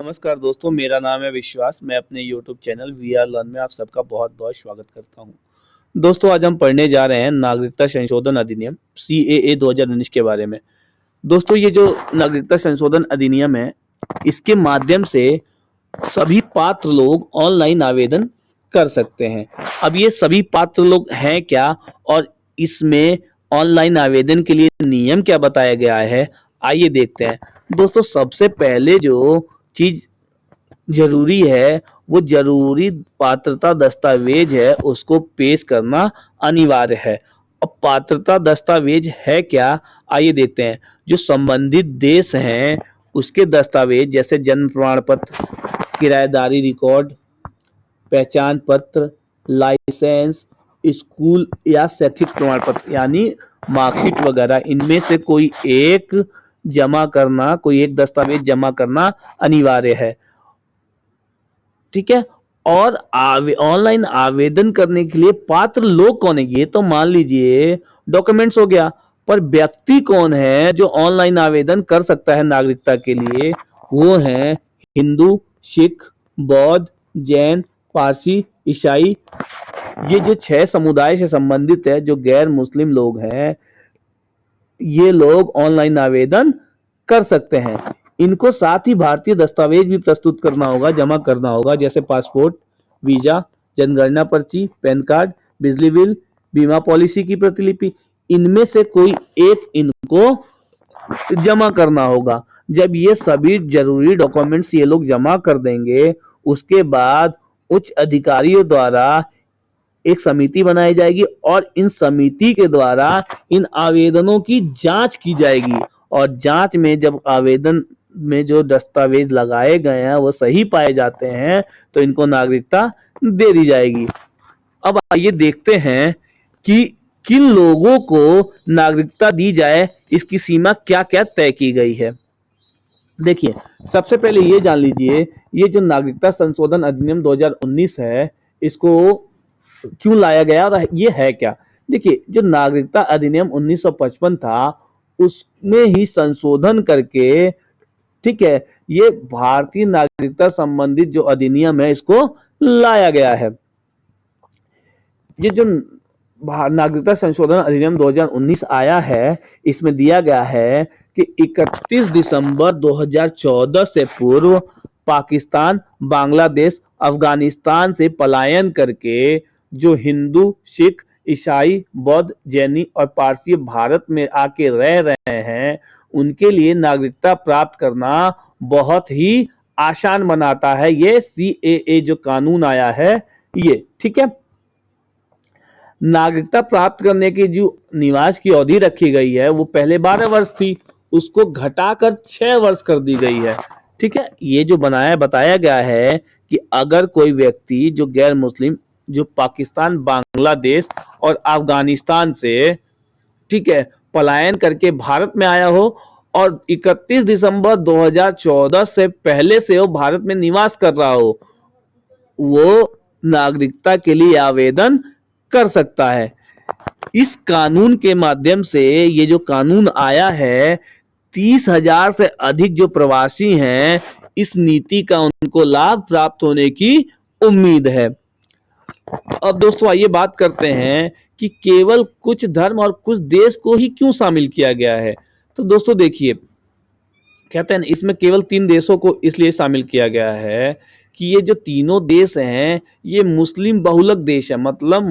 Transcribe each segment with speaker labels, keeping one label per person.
Speaker 1: नमस्कार दोस्तों, मेरा नाम है विश्वास। मैं अपने YouTube channel we are learn में आप सबका बहुत-बहुत स्वागत करता हूं। दोस्तों, आज हम पढ़ने जा रहे हैं नागरिकता संशोधन अधिनियम सीएए 2019 के बारे में। दोस्तों, ये जो नागरिकता संशोधन अधिनियम है, इसके माध्यम से सभी पात्र लोग ऑनलाइन आवेदन कर सकते हैं। अब ये सभी पात्र लोग हैं क्या और इसमें ऑनलाइन आवेदन के लिए नियम क्या बताया गया है, आइए देखते हैं। दोस्तों, सबसे पहले जो चीज जरूरी है वो जरूरी पात्रता दस्तावेज है, उसको पेश करना अनिवार्य है। अब पात्रता दस्तावेज है क्या, आइए देखते हैं। जो संबंधित देश हैं उसके दस्तावेज जैसे जन्म प्रमाण पत्र, किराएदारी रिकॉर्ड, पहचान पत्र, लाइसेंस, स्कूल या शैक्षिक प्रमाण पत्र यानी मार्कशीट वगैरह, इनमें से कोई एक जमा करना, कोई एक दस्तावेज जमा करना अनिवार्य है। ठीक है। और ऑनलाइन आवेदन करने के लिए पात्र लोग कौन है, ये तो मान लीजिए डॉक्यूमेंट्स हो गया, पर व्यक्ति कौन है जो ऑनलाइन आवेदन कर सकता है नागरिकता के लिए, वो है हिंदू, सिख, बौद्ध, जैन, पारसी, ईसाई। ये जो 6 समुदाय से संबंधित है, जो गैर मुस्लिम लोग हैं, ये लोग ऑनलाइन आवेदन कर सकते हैं। इनको साथ ही भारतीय दस्तावेज भी प्रस्तुत करना होगा, जमा करना होगा, जैसे पासपोर्ट, वीजा, जनगणना पर्ची, पैन कार्ड, बिजली बिल, बीमा पॉलिसी की प्रतिलिपि, इनमें से कोई एक इनको जमा करना होगा। जब ये सभी जरूरी डॉक्यूमेंट्स ये लोग जमा कर देंगे, उसके बाद उच्च अधिकारियों द्वारा एक समिति बनाई जाएगी और इन समिति के द्वारा इन आवेदनों की जांच की जाएगी। और जांच में जब आवेदन में जो दस्तावेज लगाए गए हैं वो सही पाए जाते हैं तो इनको नागरिकता दे दी जाएगी। अब आइए देखते हैं कि किन लोगों को नागरिकता दी जाए, इसकी सीमा क्या क्या तय की गई है। देखिए, सबसे पहले ये जान लीजिए, ये जो नागरिकता संशोधन अधिनियम 2019 है, इसको क्यों लाया गया और ये है क्या। देखिए, जो नागरिकता अधिनियम 1955 था, उसमें ही संशोधन करके, ठीक है, ये भारतीय नागरिकता संबंधित जो अधिनियम है इसको लाया गया है। ये जो नागरिकता संशोधन अधिनियम 2019 आया है, इसमें दिया गया है कि 31 दिसंबर 2014 से पूर्व पाकिस्तान, बांग्लादेश, अफगानिस्तान से पलायन करके जो हिंदू, सिख, ईसाई, बौद्ध, जैनी और पारसी भारत में आके रह रहे हैं, उनके लिए नागरिकता प्राप्त करना बहुत ही आसान बनाता है ये सीएए जो कानून आया है ये। ठीक है। नागरिकता प्राप्त करने की जो निवास की अवधि रखी गई है वो पहले 12 वर्ष थी, उसको घटाकर 6 वर्ष कर दी गई है। ठीक है। ये जो बताया गया है कि अगर कोई व्यक्ति जो गैर मुस्लिम, जो पाकिस्तान, बांग्लादेश और अफगानिस्तान से, ठीक है, पलायन करके भारत में आया हो और 31 दिसंबर 2014 से पहले से वो भारत में निवास कर रहा हो, वो नागरिकता के लिए आवेदन कर सकता है। इस कानून के माध्यम से, ये जो कानून आया है, 30,000 से अधिक जो प्रवासी हैं, इस नीति का उनको लाभ प्राप्त होने की उम्मीद है। अब दोस्तों आइए बात करते हैं कि केवल कुछ धर्म और कुछ देश को ही क्यों शामिल किया गया है। तो दोस्तों देखिए, कहते हैं इसमें केवल 3 देशों को इसलिए शामिल किया गया है कि ये जो तीनों देश हैं ये मुस्लिम बहुलक देश है, मतलब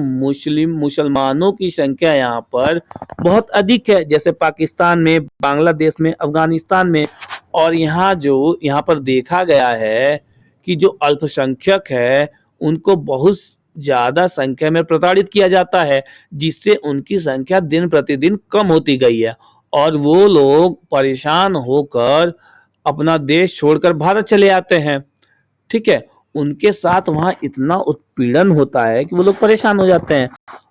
Speaker 1: मुसलमानों की संख्या यहाँ पर बहुत अधिक है, जैसे पाकिस्तान में, बांग्लादेश में, अफगानिस्तान में। और यहाँ पर देखा गया है कि जो अल्पसंख्यक है उनको बहुत ज्यादा संख्या में प्रताड़ित किया जाता है, जिससे उनकी संख्या दिन प्रतिदिन कम होती गई है और वो लोग परेशान होकर अपना देश छोड़कर भारत चले आते हैं। ठीक है। उनके साथ वहां इतना उत्पीड़न होता है कि वो लोग परेशान हो जाते हैं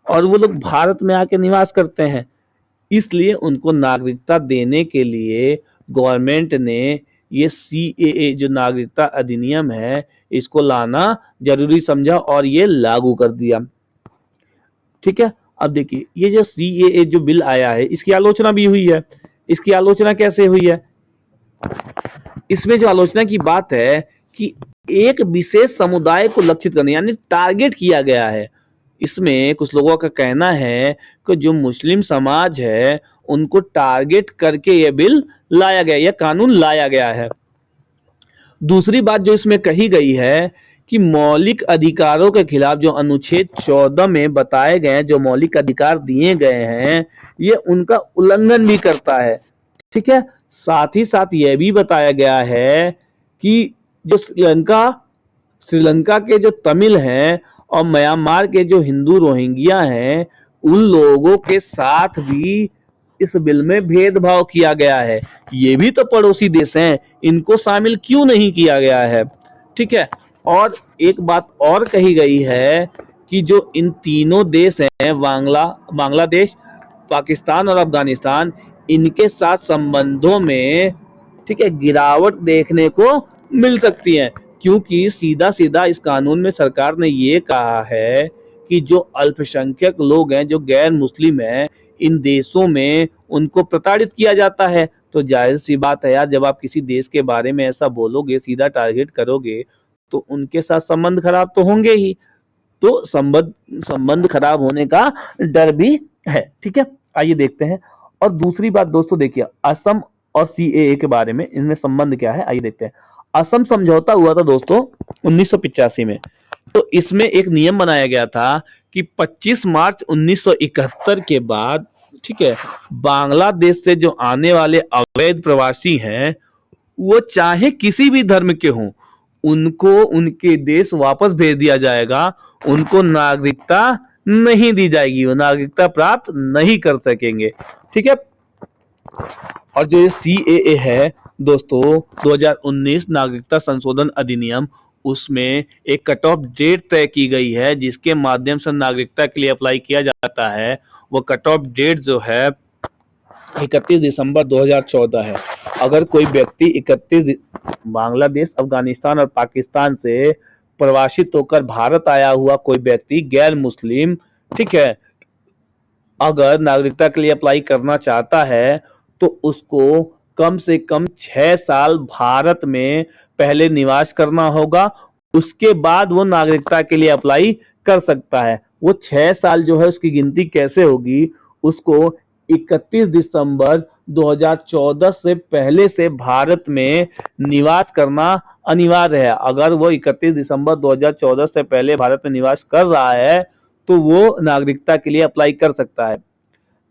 Speaker 1: और वो लोग भारत में आके निवास करते हैं। इसलिए उनको नागरिकता देने के लिए गवर्नमेंट ने ये सीएए जो नागरिकता अधिनियम है इसको लाना जरूरी समझा और ये लागू कर दिया। ठीक है। अब देखिए, ये जो सीएए जो बिल आया है इसकी आलोचना भी हुई है। इसकी आलोचना कैसे हुई है, इसमें जो आलोचना की बात है कि एक विशेष समुदाय को लक्षित करने यानी टारगेट किया गया है। इसमें कुछ लोगों का कहना है कि जो मुस्लिम समाज है उनको टारगेट करके यह बिल लाया गया, यह कानून लाया गया है। दूसरी बात जो इसमें कही गई है कि मौलिक अधिकारों के खिलाफ जो अनुच्छेद 14 में बताए गए हैं, जो मौलिक अधिकार दिए गए हैं, ये उनका उल्लंघन भी करता है। ठीक है, साथ ही साथ यह भी बताया गया है कि जो श्रीलंका के जो तमिल हैं और म्यांमार के जो हिंदू रोहिंग्या हैं, उन लोगों के साथ भी इस बिल में भेदभाव किया गया है। ये भी तो पड़ोसी देश हैं, इनको शामिल क्यों नहीं किया गया है? ठीक है, और एक बात और कही गई है कि जो इन तीनों देश हैं, बांग्लादेश, पाकिस्तान और अफगानिस्तान, इनके साथ संबंधों में, ठीक है, गिरावट देखने को मिल सकती है, क्योंकि सीधा सीधा इस कानून में सरकार ने ये कहा है कि जो अल्पसंख्यक लोग हैं, जो गैर मुस्लिम हैं, इन देशों में उनको प्रताड़ित किया जाता है। तो जाहिर सी बात है यार, जब आप किसी देश के बारे में ऐसा बोलोगे, सीधा टारगेट करोगे, तो उनके साथ संबंध खराब तो होंगे ही। तो संबंध खराब होने का डर भी है। ठीक है, आइए देखते हैं। और दूसरी बात दोस्तों देखिए, असम और सीएए के बारे में, इनमें संबंध क्या है, आइए देखते हैं। असम समझौता हुआ था दोस्तों 1985 में। तो इसमें एक नियम बनाया गया था कि 25 मार्च 1971 के बाद, ठीक है, बांग्लादेश से जो आने वाले अवैध प्रवासी हैं, वो चाहे किसी भी धर्म के हों, उनको उनके देश वापस भेज दिया जाएगा। उनको नागरिकता नहीं दी जाएगी, वो नागरिकता प्राप्त नहीं कर सकेंगे। ठीक है, और जो ये सीएए है दोस्तों, 2019 नागरिकता संशोधन अधिनियम, उसमें एक कट ऑफ डेट तय की गई है जिसके माध्यम से नागरिकता के लिए अप्लाई किया जाता है। वो कट ऑफ डेट जो है 31 दिसंबर 2014 है। अगर कोई व्यक्ति बांग्लादेश, अफगानिस्तान और पाकिस्तान से प्रवासित होकर भारत आया हुआ कोई व्यक्ति गैर मुस्लिम, ठीक है, अगर नागरिकता के लिए अप्लाई करना चाहता है तो उसको कम से कम 6 साल भारत में पहले निवास करना होगा। उसके बाद वो नागरिकता के लिए अप्लाई कर सकता है। वो 6 साल जो है उसकी गिनती कैसे होगी, उसको 31 दिसंबर 2014 से पहले से भारत में निवास करना अनिवार्य है। अगर वो 31 दिसंबर 2014 से पहले भारत में निवास कर रहा है तो वो नागरिकता के लिए अप्लाई कर सकता है।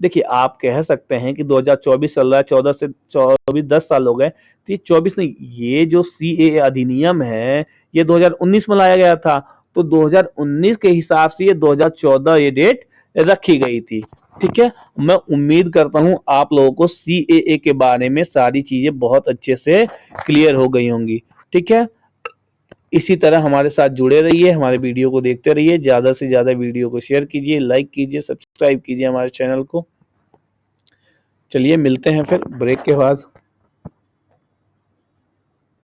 Speaker 1: देखिए, आप कह सकते हैं कि 2024 चल रहा है, 14 से 24 10 साल हो गए, तो ये 24 नहीं, ये जो सीएए अधिनियम है ये 2019 में लाया गया था। तो 2019 के हिसाब से ये 2014 ये डेट रखी गई थी। ठीक है, मैं उम्मीद करता हूं आप लोगों को सीएए के बारे में सारी चीजें बहुत अच्छे से क्लियर हो गई होंगी। ठीक है, इसी तरह हमारे साथ जुड़े रहिए, हमारे वीडियो को देखते रहिए, ज़्यादा से ज़्यादा वीडियो को शेयर कीजिए, लाइक कीजिए, सब्सक्राइब कीजिए हमारे चैनल को। चलिए मिलते हैं फिर ब्रेक के बाद।